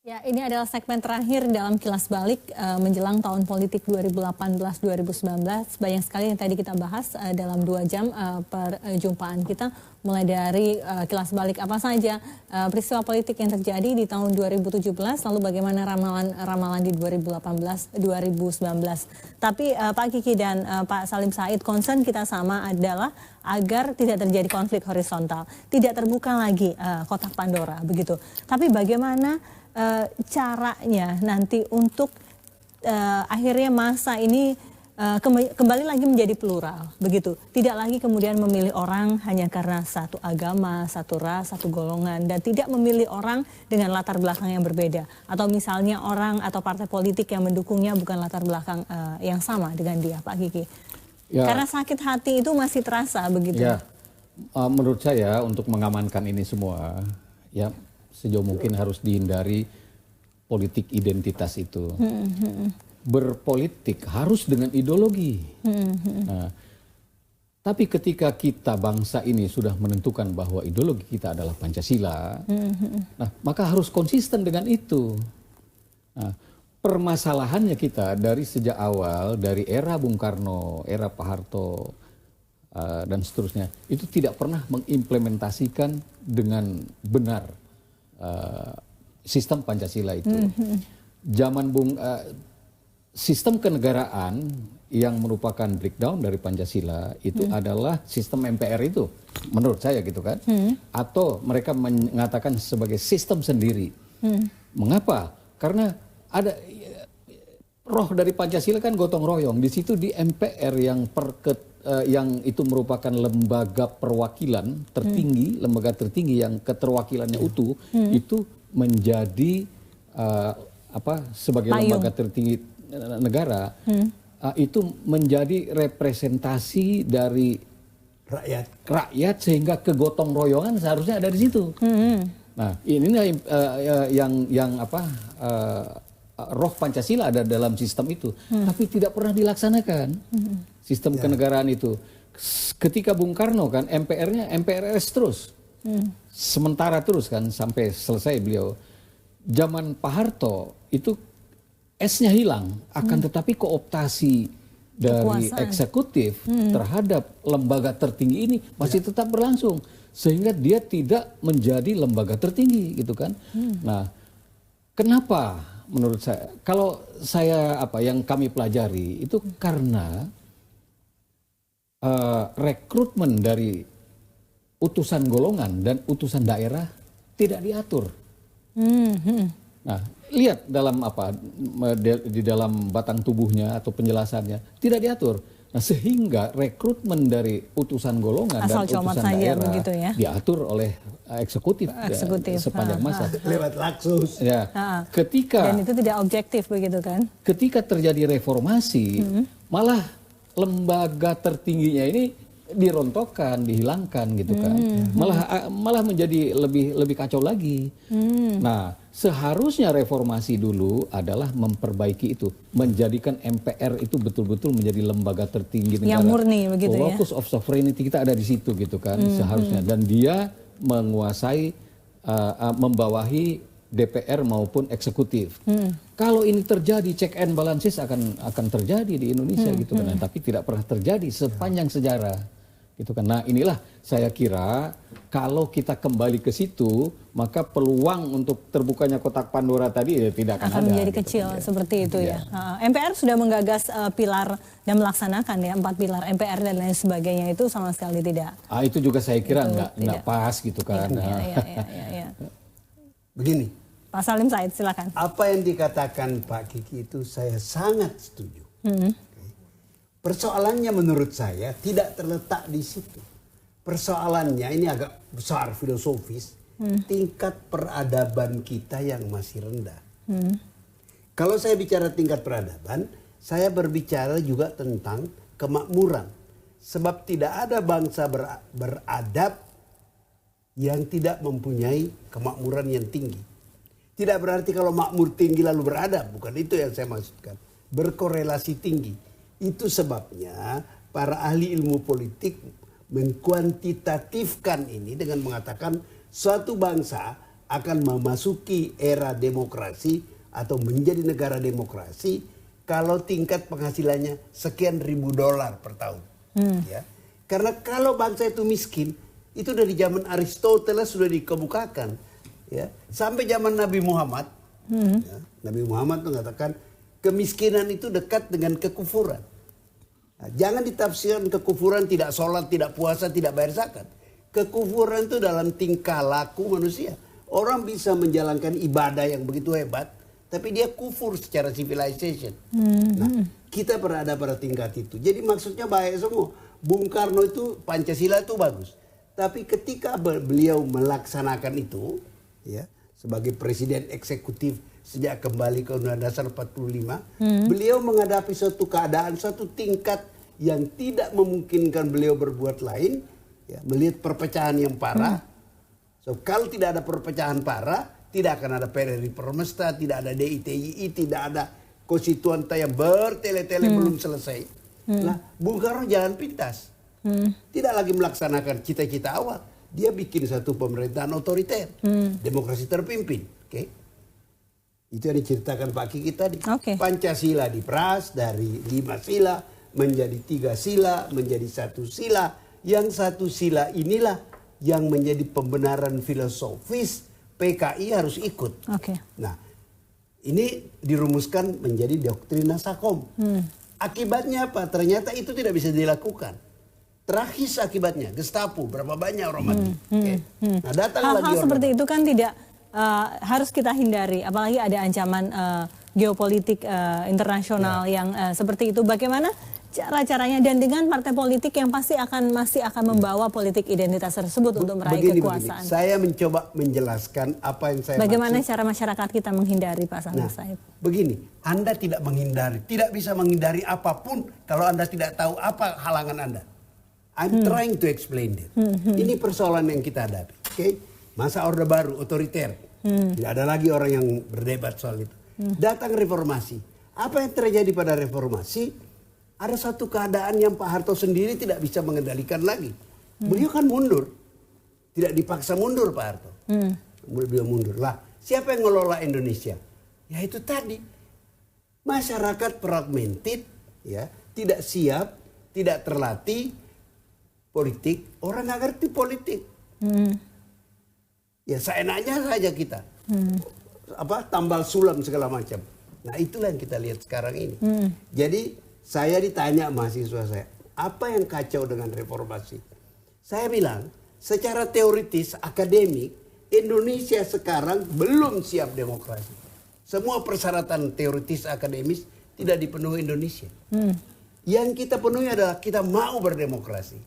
Ya, ini adalah segmen terakhir dalam Kilas Balik menjelang tahun politik 2018-2019. Banyak sekali yang tadi kita bahas dalam 2 jam perjumpaan kita. Mulai dari Kilas Balik apa saja peristiwa politik yang terjadi di tahun 2017, lalu bagaimana ramalan di 2018-2019. Tapi Pak Kiki dan Pak Salim Said, concern kita sama adalah agar tidak terjadi konflik horizontal, tidak terbuka lagi kotak Pandora begitu. Tapi bagaimana caranya nanti untuk akhirnya masa ini kembali lagi menjadi plural begitu, tidak lagi kemudian memilih orang hanya karena satu agama, satu ras, satu golongan, dan tidak memilih orang dengan latar belakang yang berbeda, atau misalnya orang atau partai politik yang mendukungnya bukan latar belakang yang sama dengan dia, Pak Kiki. Ya. Karena sakit hati itu masih terasa begitu. Ya, menurut saya untuk mengamankan ini semua, ya sejauh mungkin harus dihindari politik identitas itu. Berpolitik harus dengan ideologi. Nah, tapi ketika kita bangsa ini sudah menentukan bahwa ideologi kita adalah Pancasila, nah maka harus konsisten dengan itu. Nah, permasalahannya kita dari sejak awal, dari era Bung Karno, era Pak Harto, dan seterusnya, itu tidak pernah mengimplementasikan dengan benar sistem Pancasila itu. Zaman sistem kenegaraan yang merupakan breakdown dari Pancasila itu adalah sistem MPR itu, menurut saya gitu kan. Atau mereka mengatakan sebagai sistem sendiri. Mengapa? Karena ada roh dari Pancasila kan gotong royong. Di situ di MPR yang itu merupakan lembaga perwakilan tertinggi, lembaga tertinggi yang keterwakilannya utuh, itu menjadi sebagai lembaga tertinggi negara, itu menjadi representasi dari rakyat sehingga kegotong royongan seharusnya ada di situ. Nah, ini roh Pancasila ada dalam sistem itu, tapi tidak pernah dilaksanakan. Sistem kenegaraan itu. Ketika Bung Karno kan MPR-nya MPRS terus. Sementara terus kan sampai selesai beliau. Zaman Pak Harto itu S-nya hilang, akan tetapi kooptasi dari eksekutif terhadap lembaga tertinggi ini masih tetap berlangsung, sehingga dia tidak menjadi lembaga tertinggi gitu kan. Nah, kenapa menurut saya? Kalau saya yang kami pelajari itu karena rekrutmen dari utusan golongan dan utusan daerah tidak diatur. Nah, lihat dalam di dalam batang tubuhnya atau penjelasannya tidak diatur. Nah, sehingga rekrutmen dari utusan golongan dan utusan daerah ya, diatur oleh eksekutif sepanjang masa lewat Laksus. Ya, dan itu tidak objektif begitu kan? Ketika terjadi reformasi, malah lembaga tertingginya ini dirontokkan, dihilangkan gitu kan. Malah menjadi lebih kacau lagi. Nah, seharusnya reformasi dulu adalah memperbaiki itu, menjadikan MPR itu betul-betul menjadi lembaga tertinggi negara. Yang murni begitu ya. Locus of sovereignty kita ada di situ gitu kan, seharusnya, dan dia menguasai membawahi DPR maupun eksekutif. Kalau ini terjadi, check and balances akan terjadi di Indonesia gitu kan. Tapi tidak pernah terjadi sepanjang sejarah gitu kan. Nah, inilah saya kira kalau kita kembali ke situ, maka peluang untuk terbukanya kotak Pandora tadi tidak akan ada. Menjadi gitu, kecil seperti itu ya. MPR sudah menggagas pilar dan melaksanakan ya 4 pilar MPR dan lain sebagainya, itu sama sekali tidak. Itu juga saya kira nggak pas gitu kan. Begini, Pak Salim Said, silakan. Apa yang dikatakan Pak Kiki itu saya sangat setuju. Persoalannya menurut saya tidak terletak di situ. Persoalannya ini agak besar filosofis, tingkat peradaban kita yang masih rendah. Kalau saya bicara tingkat peradaban, saya berbicara juga tentang kemakmuran. Sebab tidak ada bangsa beradab yang tidak mempunyai kemakmuran yang tinggi. Tidak berarti kalau makmur tinggi lalu beradab, bukan itu yang saya maksudkan. Berkorelasi tinggi. Itu sebabnya para ahli ilmu politik mengkuantitatifkan ini dengan mengatakan suatu bangsa akan memasuki era demokrasi atau menjadi negara demokrasi kalau tingkat penghasilannya sekian ribu dolar per tahun. Ya. Karena kalau bangsa itu miskin, itu dari zaman Aristoteles sudah dikemukakan. Ya. Sampai zaman Nabi Muhammad, ya, Nabi Muhammad mengatakan kemiskinan itu dekat dengan kekufuran. Nah, jangan ditafsirkan kekufuran tidak sholat, tidak puasa, tidak bayar zakat. Kekufuran itu dalam tingkah laku manusia. Orang bisa menjalankan ibadah yang begitu hebat, tapi dia kufur secara civilization. Nah, kita berada pada tingkat itu. Jadi maksudnya bahaya semua. Bung Karno itu Pancasila itu bagus. Tapi ketika beliau melaksanakan itu, ya, sebagai presiden eksekutif sejak kembali ke Undang-Undang Dasar 45, beliau menghadapi suatu keadaan, suatu tingkat yang tidak memungkinkan beliau berbuat lain, ya, melihat perpecahan yang parah. So, kalau tidak ada perpecahan parah, tidak akan ada PRRI Permesta, tidak ada DITII, tidak ada konstituante yang bertele-tele belum selesai. Nah, Bung Karno jalan pintas. Tidak lagi melaksanakan cita-cita awal. Dia bikin satu pemerintahan otoriter. Demokrasi terpimpin. Oke. Itu yang diceritakan Pak Kiki tadi. Pancasila diperas dari 5 sila menjadi 3 sila, menjadi 1 sila. Yang 1 sila inilah yang menjadi pembenaran filosofis PKI harus ikut. Nah, ini dirumuskan menjadi doktrin Nasakom. Akibatnya apa? Ternyata itu tidak bisa dilakukan. Tragis akibatnya, Gestapo, berapa banyak orang mati. Nah, datang lagi hal-hal seperti itu kan tidak harus kita hindari, apalagi ada ancaman geopolitik internasional yang seperti itu. Bagaimana cara-caranya dan dengan partai politik yang pasti masih akan membawa politik identitas tersebut untuk meraih kekuasaan. Saya mencoba menjelaskan apa yang saya Bagaimana maksud. cara masyarakat kita menghindari, Pak Salim Said? Begini, Anda tidak menghindari, tidak bisa menghindari apapun kalau Anda tidak tahu apa halangan Anda. I'm trying to explain it. Ini persoalan yang kita hadapi. Okay? Masa Orde Baru, otoriter. Tidak ada lagi orang yang berdebat soal itu. Datang reformasi. Apa yang terjadi pada reformasi? Ada satu keadaan yang Pak Harto sendiri tidak bisa mengendalikan lagi. Beliau kan mundur. Tidak dipaksa mundur Pak Harto. Beliau mundur. Lah, siapa yang ngelola Indonesia? Ya itu tadi. Masyarakat fragmented, ya, tidak siap, tidak terlatih politik. Orang nggak ngerti politik. Ya seenaknya saja kita. Tambal sulam segala macam. Nah itulah yang kita lihat sekarang ini. Jadi saya ditanya mahasiswa saya, apa yang kacau dengan reformasi? Saya bilang, secara teoritis, akademik, Indonesia sekarang belum siap demokrasi. Semua persyaratan teoritis akademis tidak dipenuhi Indonesia. Yang kita penuhi adalah kita mau berdemokrasi.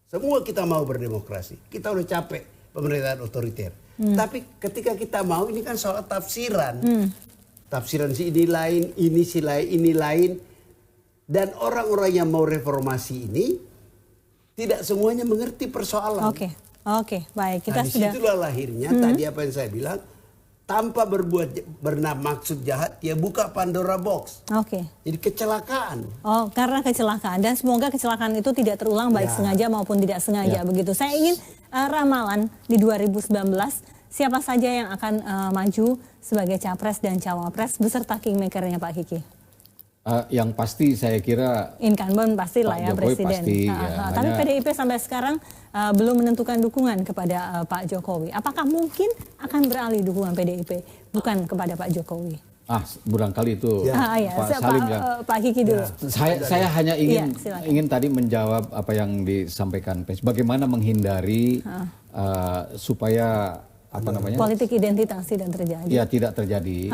Semua kita mau berdemokrasi. Kita udah capek pemerintahan otoriter. Tapi ketika kita mau, ini kan soal tafsiran. Tafsiran si ini lain, ini si lain, ini lain. Dan orang-orang yang mau reformasi ini tidak semuanya mengerti persoalan. Oke, baik. Kita disitulah lahirnya tadi apa yang saya bilang, tanpa bermaksud jahat, dia buka Pandora Box. Jadi kecelakaan. Karena kecelakaan, dan semoga kecelakaan itu tidak terulang baik sengaja maupun tidak sengaja begitu. Saya ingin ramalan di 2019 siapa saja yang akan maju sebagai capres dan cawapres beserta kingmakernya Pak Kiki. Yang pasti saya kira incumbent pastilah ya Jokowi presiden. Pasti, ya, tapi PDIP sampai sekarang belum menentukan dukungan kepada Pak Jokowi. Apakah mungkin akan beralih dukungan PDIP bukan kepada Pak Jokowi? Barangkali itu Pak Salim ya. Pak Kiki dulu. Saya hanya ingin tadi menjawab apa yang disampaikan. Bagaimana menghindari supaya politik identitas tidak terjadi. Ya tidak terjadi.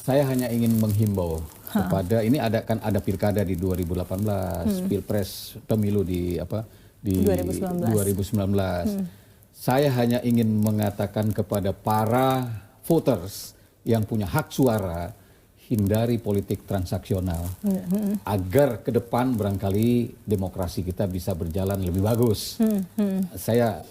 Saya hanya ingin menghimbau kepada ini ada pilkada di 2018, pilpres pemilu di 2019. Saya hanya ingin mengatakan kepada para voters yang punya hak suara, hindari politik transaksional agar ke depan barangkali demokrasi kita bisa berjalan lebih bagus. Saya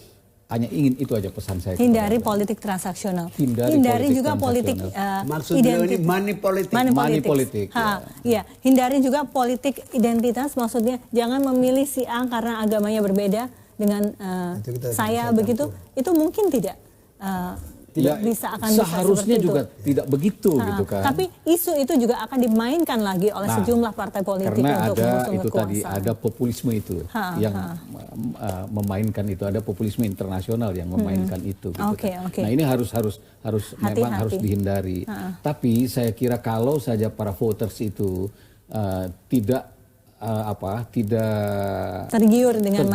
hanya ingin itu aja pesan saya. Hindari politik transaksional. Hindari juga politik identitas. Money politik. Ya. Hindari juga politik identitas. Maksudnya jangan memilih si A karena agamanya berbeda dengan saya begitu. Itu mungkin tidak bisa bisa seharusnya seperti juga itu. tidak begitu gitu kan. Tapi isu itu juga akan dimainkan lagi oleh sejumlah partai politik karena untuk ada mengusung itu tadi kekuasaan. ada populisme itu yang memainkan itu, ada populisme internasional yang memainkan itu. Gitu Oke. Nah ini harus memang harus dihindari. Tapi saya kira kalau saja para voters itu tidak tergiur dengan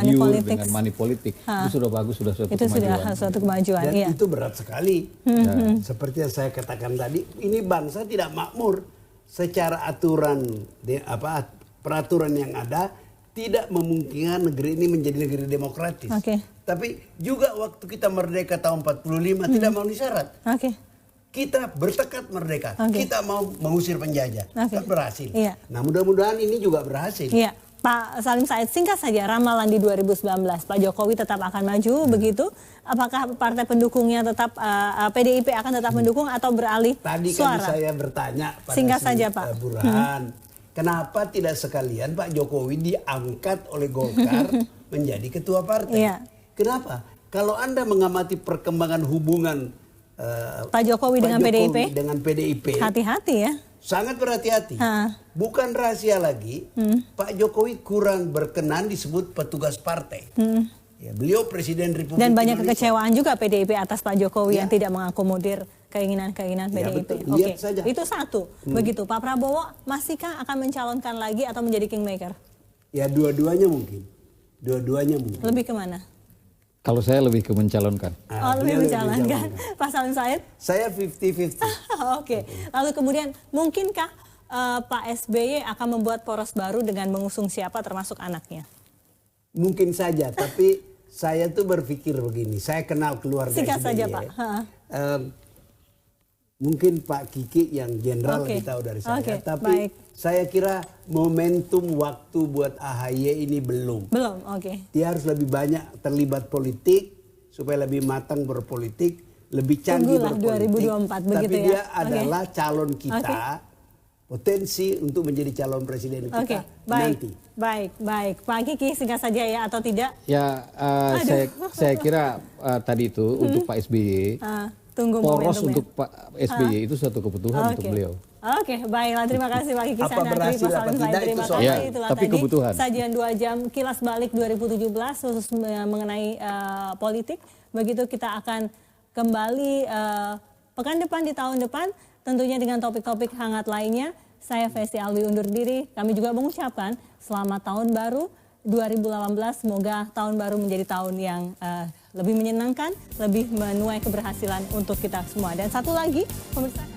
money politik, itu sudah bagus, sudah suatu itu kemajuan. sudah suatu kemajuan. Dan Iya. itu berat sekali. Seperti yang saya katakan tadi, ini bangsa tidak makmur secara aturan peraturan yang ada tidak memungkinkan negeri ini menjadi negeri demokratis. Oke. Tapi juga waktu kita merdeka tahun 45 tidak memenuhi syarat. Oke. Kita bertekad merdeka, kita mau mengusir penjajah, kan berhasil. Iya. Nah mudah-mudahan ini juga berhasil. Iya, Pak Salim Said, singkat saja ramalan di 2019, Pak Jokowi tetap akan maju begitu? Apakah partai pendukungnya tetap PDIP akan tetap mendukung atau beralih Tadi suara? kan saya bertanya pada Singkat saja, Pak. Burhan, kenapa tidak sekalian Pak Jokowi diangkat oleh Golkar menjadi ketua partai? Iya. Kenapa? Kalau Anda mengamati perkembangan hubungan Pak Jokowi dengan PDIP, hati-hati ya. Sangat berhati-hati. Bukan rahasia lagi, Pak Jokowi kurang berkenan disebut petugas partai. Ya, beliau Presiden Republik Dan banyak Indonesia. kekecewaan juga PDIP atas Pak Jokowi yang tidak mengakomodir keinginan-keinginan Ya, PDIP. betul. Oke, Lihat saja. itu satu. Begitu, Pak Prabowo masihkah akan mencalonkan lagi atau menjadi kingmaker? Ya dua-duanya mungkin. Dua-duanya mungkin. Lebih kemana? Kalau saya lebih ke mencalonkan. Lebih mencalonkan. Pak Salim Said? Saya 50-50. Oke. Lalu kemudian mungkinkah Pak SBY akan membuat poros baru dengan mengusung siapa termasuk anaknya? Mungkin saja, tapi saya tuh berpikir begini. Saya kenal keluarga Singkat SBY. saja, Pak. Mungkin Pak Kiki yang jenderal lebih tahu dari saya. Tapi baik. saya kira momentum waktu buat AHY ini belum. Belum, oke. Dia harus lebih banyak terlibat politik supaya lebih matang berpolitik, lebih canggih Tunggulah berpolitik. 2024 begitu tapi ya. dia adalah calon kita, potensi untuk menjadi calon presiden kita nanti. Baik. Pak Kiki singkat saja ya atau tidak? Ya, saya kira tadi itu untuk Pak SBY, Tunggu poros momentumnya. untuk Pak SBY itu suatu kebutuhan untuk beliau. Oke, baiklah. Terima kasih Pak Kiki Apa Sanakri, berhasil, Pak apa Salim Said. tidak, Terima itu kasih. soal. Itulah Tapi tadi kebutuhan. sajian 2 jam kilas balik 2017 khusus mengenai politik. Begitu kita akan kembali pekan depan di tahun depan tentunya dengan topik-topik hangat lainnya. Saya Festi Alwi undur diri. Kami juga mengucapkan selamat tahun baru 2018. Semoga tahun baru menjadi tahun yang lebih menyenangkan, lebih menuai keberhasilan untuk kita semua. Dan satu lagi, pemirsa.